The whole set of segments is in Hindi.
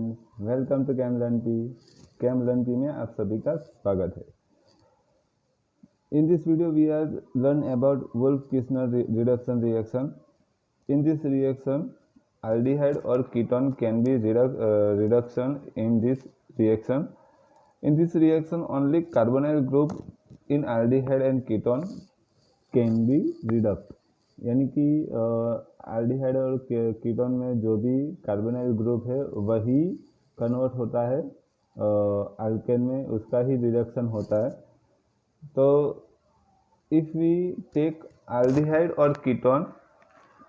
Friends, welcome to cam learn P. Cam learn P में आप सभी का स्वागत है। In this video we are learn about Wolff Kishner reduction reaction. In this reaction, aldehyde or ketone can be reduction in this reaction. In this reaction, only carbonyl group in aldehyde and ketone can be reduced. यानी कि एल्डिहाइड और कीटोन में जो भी कार्बोनाइल ग्रुप है वही कन्वर्ट होता है अल्केन में, उसका ही रिडक्शन होता है। तो इफ वी टेक एल्डिहाइड और ketone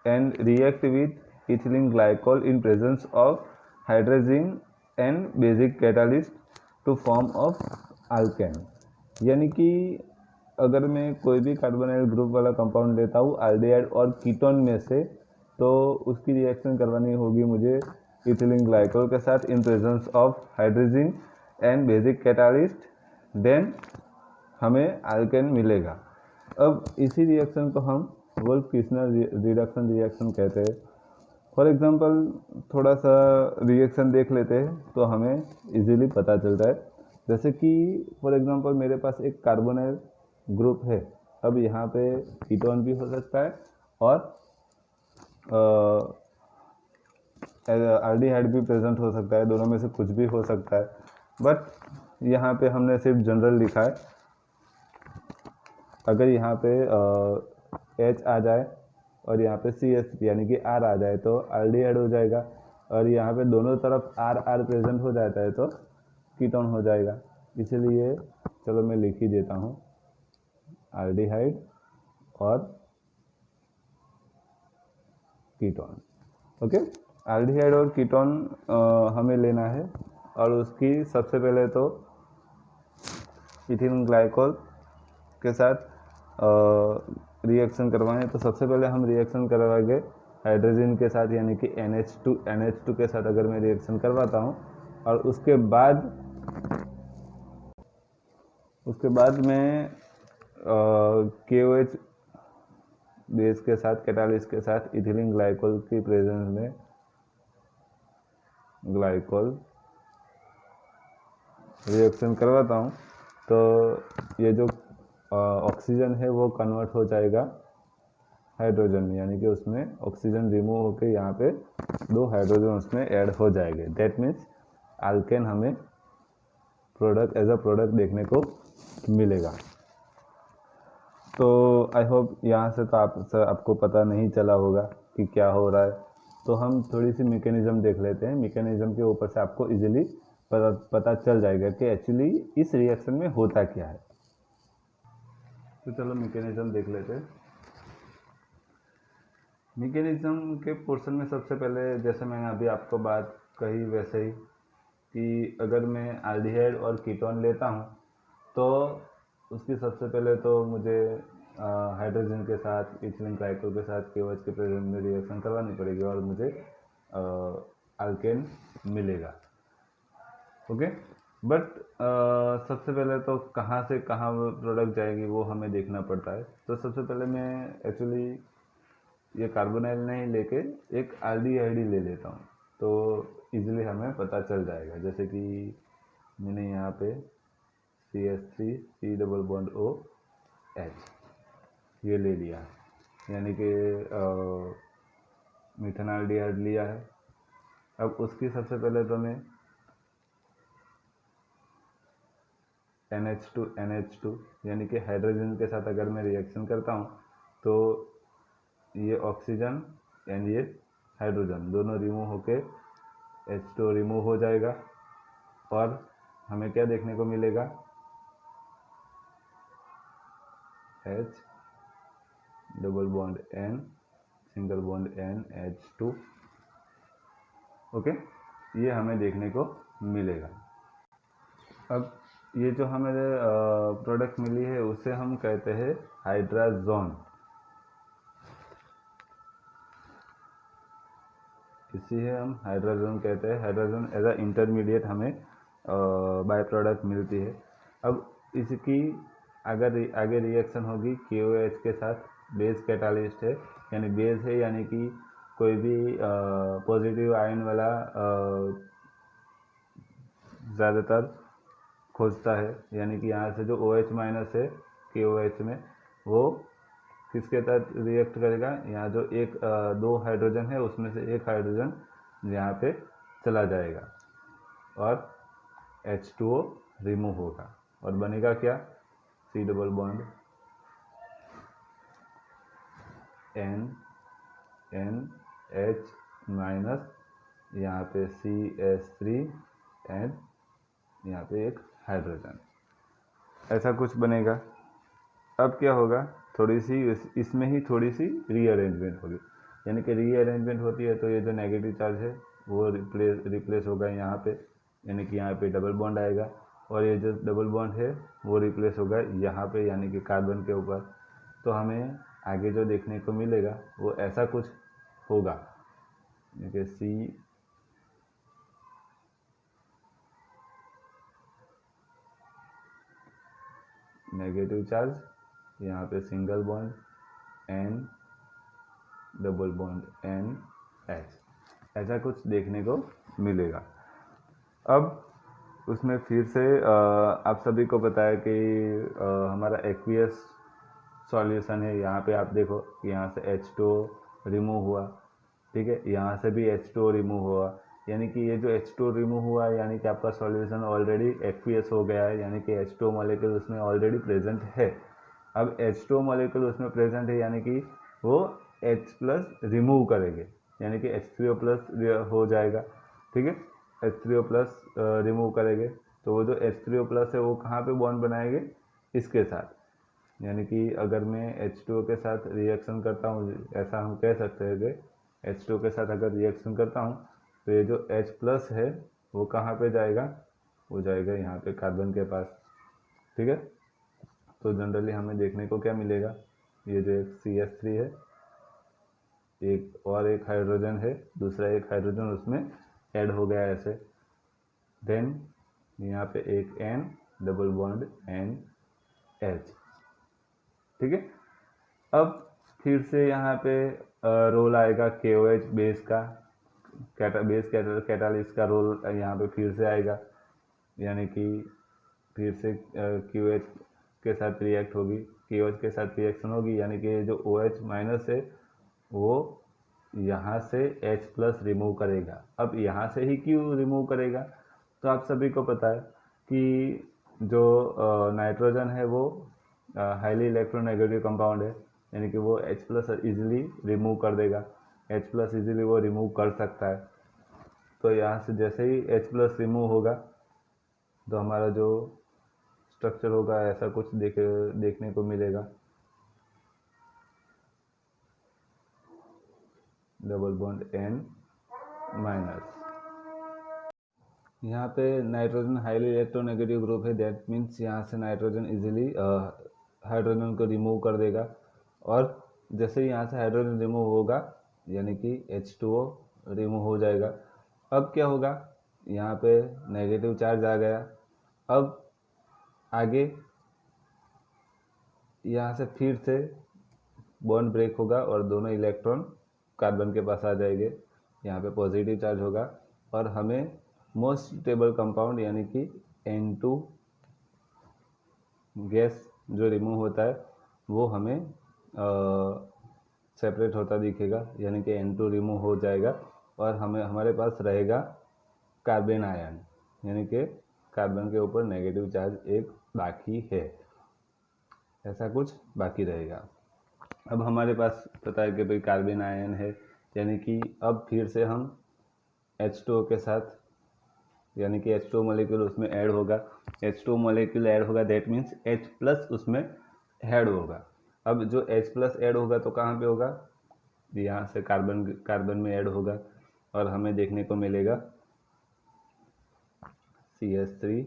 and react with ethylene glycol in presence of hydrogen and basic catalyst to form of alkane, यानी कि अगर मैं कोई भी कार्बोनाइल ग्रुप वाला कंपाउंड लेता हूँ एल्डिहाइड और कीटोन में से, तो उसकी रिएक्शन करवानी होगी मुझे इथिलीन ग्लाइकोल के साथ in presence of hydrogen and basic catalyst, then हमें अल्केन मिलेगा। अब इसी रिएक्शन को हम वोल्फ-किर्चner रिडक्शन रिएक्शन कहते हैं। फॉर एग्जांपल थोड़ा सा रिएक्शन देख लेते हैं तो हमें इजीली पता चलता है। जैसे कि फॉर एग्जांपल मेरे पास एक कार्बोनाइल ग्रुप है। अब यहाँ पे कीटोन भी हो सकता है और एल्डिहाइड भी प्रेजेंट हो सकता है, दोनों में से कुछ भी हो सकता है। बट यहाँ पे हमने सिर्फ जनरल लिखा है। अगर यहाँ पे H आ जाए और यहाँ पे CH यानी कि R आ जाए तो एल्डिहाइड हो जाएगा, और यहाँ पे दोनों तरफ R प्रेजेंट हो जाता है तो कीटोन हो जाएगा। इसीलिए चलो मैं लिख ही देता हूँ एल्डिहाइड और कीटोन। ओके, एल्डिहाइड और कीटोन हमें लेना है, और उसकी सबसे पहले तो इथिलीन ग्लाइकोल के साथ रिएक्शन करवाएं। तो सबसे पहले हम रिएक्शन करवाएंगे हाइड्रोजन के साथ, यानी कि NH2 के साथ अगर मैं रिएक्शन करवाता हूँ, और उसके बाद मैं KOH बेस के साथ कैटालिस्ट के साथ इथिलीन ग्लाइकोल की प्रेजेंस में ग्लाइकोल रिएक्शन करवाता हूँ, तो ये जो ऑक्सीजन है वो कन्वर्ट हो जाएगा हाइड्रोजन में, यानी कि उसमें ऑक्सीजन रिमूव होकर यहाँ पे 2 हाइड्रोजन उसमें ऐड हो जाएंगे। दैट मीन्स अल्केन हमें प्रोडक्ट एज अ प्रोडक्ट देखने को मिलेगा। तो आई होप यहाँ से तो आपको पता नहीं चला होगा कि क्या हो रहा है। तो हम थोड़ी सी मैकेनिज्म देख लेते हैं। मैकेनिज्म के ऊपर से आपको इजीली पता चल जाएगा कि एक्चुअली इस रिएक्शन में होता क्या है। तो चलो मैकेनिज्म देख लेते हैं। मैकेनिज्म के पोर्शन में सबसे पहले, जैसे मैंने अभी आपको बात कही वैसे ही, कि अगर मैं एल्डिहाइड और कीटोन लेता हूँ तो उसकी सबसे पहले तो मुझे हाइड्रोजन के साथ इथिलीन ग्लाइकोल के साथ KOH के प्रेजेंस में रिएक्शन करवानी पड़ेगी और मुझे अल्केन मिलेगा। ओके, बट सबसे पहले तो कहाँ से कहाँ प्रोडक्ट जाएगी वो हमें देखना पड़ता है। तो सबसे पहले मैं एक्चुअली ये कार्बोनाइल नहीं लेके एक एल्डिहाइड ही ले लेता हूँ, तो इजीली हमें पता चल जाएगा। जैसे कि मैंने यहाँ पे CH3 C double bond OH ये ले लिया, यानी कि मिथेनॉल्डिहाइड लिया है। अब उसकी सबसे पहले तो मैं NH2 यानी कि हाइड्रोजन के साथ अगर मैं रिएक्शन करता हूँ तो ये ऑक्सीजन एंड ये हाइड्रोजन दोनों रिमूव होके H2 रिमूव हो जाएगा, और हमें क्या देखने को मिलेगा, H double bond N single bond NH2। Okay, ये हमें देखने को मिलेगा। अब ये जो हमें प्रोडक्ट मिली है उसे हम कहते हैं हाइड्राजोन। इसी है हम हाइड्राजोन कहते हैं। हाइड्राजोन एज अ इंटरमीडिएट हमें बाय प्रोडक्ट मिलती है। अब इसकी अगर आगे रिएक्शन होगी KOH के साथ, बेस कैटालिस्ट है, यानी बेस है, यानी कि कोई भी पॉजिटिव आयन वाला ज़्यादातर खोजता है, यानी कि यहाँ से जो OH माइनस है KOH में, वो किसके तहत रिएक्ट करेगा, यहाँ जो दो हाइड्रोजन है उसमें से एक हाइड्रोजन यहाँ पे चला जाएगा और H2O रिमूव होगा और बनेगा क्या, C double bond NH minus, यहाँ पे CH3 एंड यहाँ पे एक हाइड्रोजन, ऐसा कुछ बनेगा। अब क्या होगा, थोड़ी सी इसमें ही थोड़ी सी रीअरेंजमेंट होगी, यानी कि रीअरेंजमेंट होती है तो ये जो नेगेटिव चार्ज है वो रिप्लेस होगा यहाँ पे, यानी कि यहाँ पे डबल बॉन्ड आएगा और ये जो डबल बॉन्ड है वो रिप्लेस होगा यहाँ पे, यानी कि कार्बन के ऊपर। तो हमें आगे जो देखने को मिलेगा वो ऐसा कुछ होगा, यानी कि C नेगेटिव चार्ज, यहाँ पे single bond N double bond NH, ऐसा कुछ देखने को मिलेगा। अब उसमें फिर से आप सभी को पता है कि हमारा एक्वियस सॉल्यूशन है, यहाँ पे आप देखो कि यहाँ से H2O रिमूव हुआ, ठीक है, यहाँ से भी H2O रिमूव हुआ, यानी कि ये जो H2O रिमूव हुआ है यानी कि आपका सॉल्यूशन ऑलरेडी एक्वियस हो गया है, यानी कि H2O मॉलिक्यूल उसमें ऑलरेडी प्रेजेंट है। अब H2O मॉलिक्यूल उसमें प्रेजेंट है, यानी कि वो H प्लस रिमूव करेंगे, यानी कि H3O प्लस हो जाएगा, ठीक है, H3O प्लस रिमूव करेंगे, तो वो जो H3O प्लस है वो कहाँ पे बॉन्ड बनाएंगे, इसके साथ, यानी कि अगर मैं H2O के साथ रिएक्शन करता हूँ, ऐसा हम कह सकते हैं कि H2O के साथ अगर रिएक्शन करता हूँ तो ये जो H प्लस है वो कहाँ पे जाएगा, वो जाएगा यहाँ पे कार्बन के पास, ठीक है। तो जनरली हमें देखने को क्या मिलेगा, ये जो एक CH3 है, एक और एक हाइड्रोजन है, दूसरा एक हाइड्रोजन उसमें ऐड हो गया ऐसे, देन यहाँ पे एक N डबल बॉन्ड NH, ठीक है। अब फिर से यहाँ पे रोल आएगा KOH बेस का, बेस कैटालिस्ट का रोल यहाँ पे फिर से आएगा, यानी कि फिर से QH के साथ रिएक्ट होगी, KOH के साथ रिएक्शन होगी, यानी कि जो OH माइनस है वो यहाँ से H प्लस रिमूव करेगा। अब यहाँ से ही क्यों रिमूव करेगा, तो आप सभी को पता है कि जो नाइट्रोजन है वो हाईली इलेक्ट्रोनेगेटिव कंपाउंड है, यानी कि वो H प्लस इजीली रिमूव कर देगा, H प्लस इजीली वो रिमूव कर सकता है। तो यहाँ से जैसे ही H प्लस रिमूव होगा तो हमारा जो स्ट्रक्चर होगा ऐसा कुछ देखने को मिलेगा, डबल बॉन्ड N माइनस, यहाँ पे नाइट्रोजन हाईली इलेक्ट्रोनेगेटिव ग्रुप है, दैट मीन्स यहाँ से नाइट्रोजन इजीली हाइड्रोजन को रिमूव कर देगा, और जैसे ही यहाँ से हाइड्रोजन रिमूव होगा यानी कि H2O रिमूव हो जाएगा। अब क्या होगा, यहाँ पे नेगेटिव चार्ज आ गया, अब आगे यहाँ से फिर से बॉन्ड ब्रेक होगा और दोनों इलेक्ट्रॉन कार्बन के पास आ जाएंगे, यहाँ पे पॉजिटिव चार्ज होगा और हमें मोस्ट स्टेबल कंपाउंड यानी कि N2 गैस जो रिमूव होता है वो हमें सेपरेट होता दिखेगा, यानी कि N2 रिमूव हो जाएगा और हमारे पास रहेगा कार्बन आयन, यानी कि कार्बन के ऊपर नेगेटिव चार्ज एक बाकी है, ऐसा कुछ बाकी रहेगा। अब हमारे पास पता है कि भाई कार्बन आयन है, यानी कि अब फिर से हम H2O के साथ, यानी कि H2O मॉलिक्यूल उसमें ऐड होगा, H2O मॉलिक्यूल ऐड होगा, दैट मीन्स H प्लस उसमें ऐड होगा। अब जो H प्लस ऐड होगा तो कहाँ पे होगा, यहाँ से कार्बन में ऐड होगा और हमें देखने को मिलेगा CH3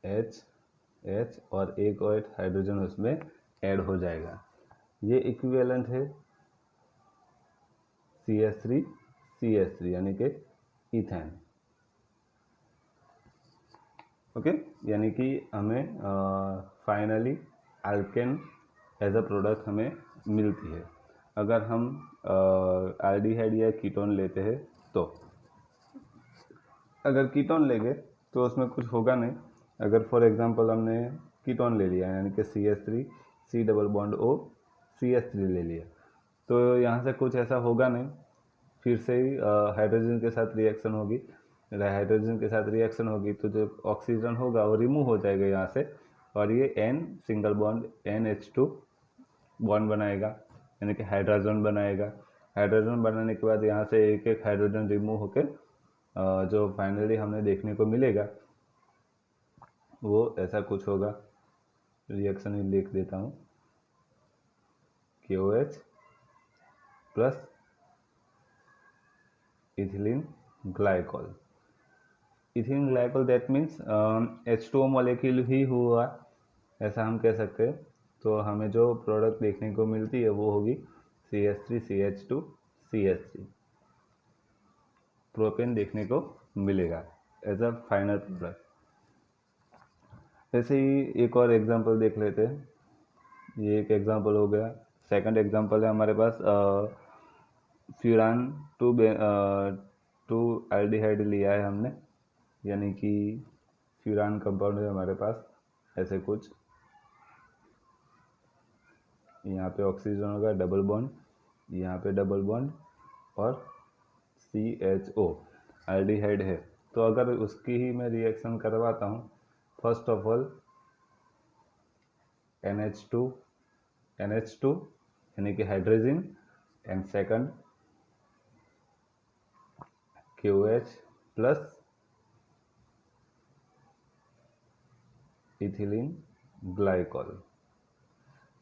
H और एक और हाइड्रोजन उसमें ऐड हो जाएगा। ये इक्विवेलेंट है CH3 यानी कि इथेन, ओके, यानी कि हमें finally alkane as a product हमें मिलती है। अगर हम एल्डिहाइड या कीटोन लेते हैं तो अगर कीटोन लेंगे तो उसमें कुछ होगा नहीं। अगर फॉर एग्जांपल हमने कीटोन ले लिया, यानी कि CH3 C double bond O CH3 ले लिया, तो यहाँ से कुछ ऐसा होगा नहीं, फिर से ही हाइड्रोजन के साथ रिएक्शन होगी। हाइड्रोजन के साथ रिएक्शन होगी तो जो ऑक्सीजन होगा वो रिमूव हो जाएगा यहाँ से, और ये N single bond NH2 bond बनाएगा, यानी कि हाइड्रोजन बनाएगा। हाइड्रोजन बनाने के बाद यहाँ से एक एक हाइड्रोजन रिमूव होकर जो फाइनली हमें देखने को मिलेगा वो ऐसा कुछ होगा। रिएक्शन ही लिख देता हूँ, KOH plus ethylene glycol. Ethylene glycol that means H2O molecule ही हुआ, ऐसा हम कह सकते हैं। तो हमें जो प्रोडक्ट देखने को मिलती है वो होगी CH3 CH2 CH3, प्रोपेन देखने को मिलेगा एज अ फाइनल प्रोडक्ट। ऐसे ही एक और एग्जांपल देख लेते हैं। ये एक एग्जांपल हो गया। सेकंड एग्जांपल है हमारे पास फ्यूरान 2 एल्डिहाइड लिया है हमने, यानी कि फ्यूरान कंपाउंड है हमारे पास ऐसे कुछ। यहाँ पे ऑक्सीजन होगा डबल बॉन्ड, यहाँ पे डबल बॉन्ड और CHO एल्डिहाइड है। तो अगर उसकी ही मैं रिएक्शन करवाता हूँ, फर्स्ट ऑफ ऑल NH2 यानी कि hydrogen, and second KOH plus ethylene glycol.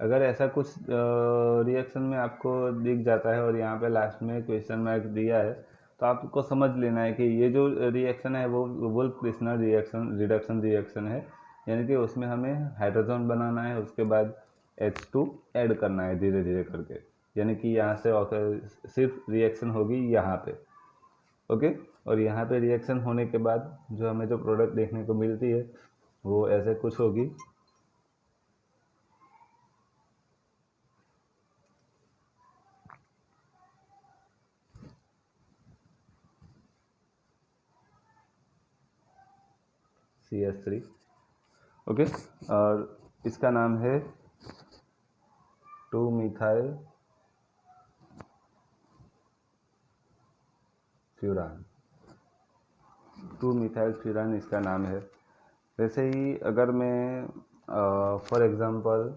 अगर ऐसा कुछ रिएक्शन में आपको दिख जाता है और यहाँ पे लास्ट में क्वेश्चन मार्क दिया है, तो आपको समझ लेना है कि ये जो रिएक्शन है वो वुल्फ-किर्चनर रिडक्शन रिएक्शन है, यानी कि उसमें हमें हाइड्रोजन बनाना है, उसके बाद H2 ऐड करना है धीरे धीरे करके, यानी कि यहाँ से सिर्फ रिएक्शन होगी यहाँ पे, ओके। और यहाँ पे रिएक्शन होने के बाद जो हमें जो प्रोडक्ट देखने को मिलती है वो ऐसे कुछ होगी। CH3, okay. और इसका नाम है 2-मिथाइल फ्यूरान। 2-मिथाइल फ्यूरान इसका नाम है। वैसे ही अगर मैं for example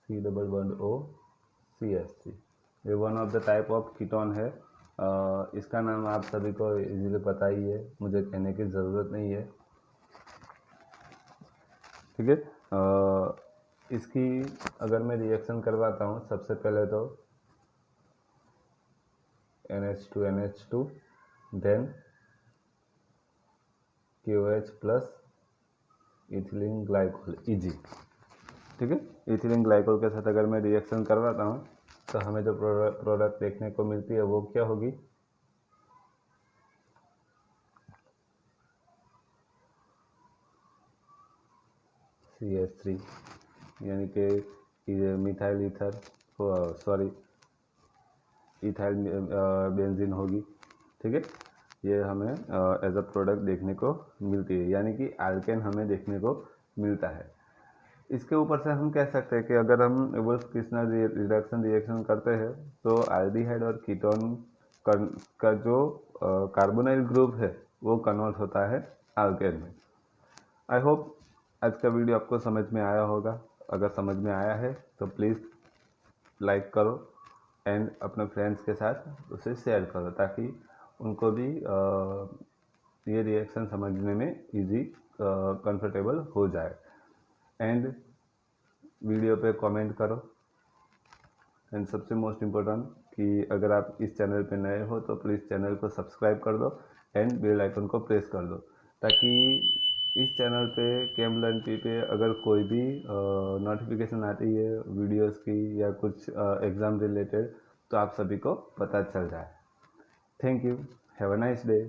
C double bond O CH3, ये one of the type of ketone है। इसका नाम आप सभी को इजीली पता ही है, मुझे कहने की ज़रूरत नहीं है, ठीक है। इसकी अगर मैं रिएक्शन करवाता हूँ, सबसे पहले तो NH2 then KOH plus ethylene glycol EG, ठीक है। इथिलीन ग्लाइकोल के साथ अगर मैं रिएक्शन करवाता हूँ तो हमें जो प्रोडक्ट देखने को मिलती है वो क्या होगी, CH3, यानी कि methyl ether, sorry ethyl benzene होगी, ठीक है। ये हमें एज अ प्रोडक्ट देखने को मिलती है, यानी कि एल्केन हमें देखने को मिलता है। इसके ऊपर से हम कह सकते हैं कि अगर हम वुल्फ-किर्चनर रिडक्शन रिएक्शन करते हैं तो एल्डिहाइड और कीटोन का जो कार्बोनाइल ग्रुप है वो कन्वर्ट होता है एल्केन में। आई होप आज का वीडियो आपको समझ में आया होगा। अगर समझ में आया है तो प्लीज़ लाइक करो एंड अपने फ्रेंड्स के साथ उसे शेयर करो, ताकि उनको भी ये रिएक्शन समझने में इजी कंफर्टेबल हो जाए। एंड वीडियो पे कमेंट करो, एंड सबसे मोस्ट इम्पोर्टेंट कि अगर आप इस चैनल पे नए हो तो प्लीज़ चैनल को सब्सक्राइब कर दो एंड बेल आइकन को प्रेस कर दो, ताकि इस चैनल पे केम लर्न पी पे अगर कोई भी नोटिफिकेशन आती है वीडियोस की या कुछ एग्ज़ाम रिलेटेड, तो आप सभी को पता चल जाए। Thank you, have a nice day.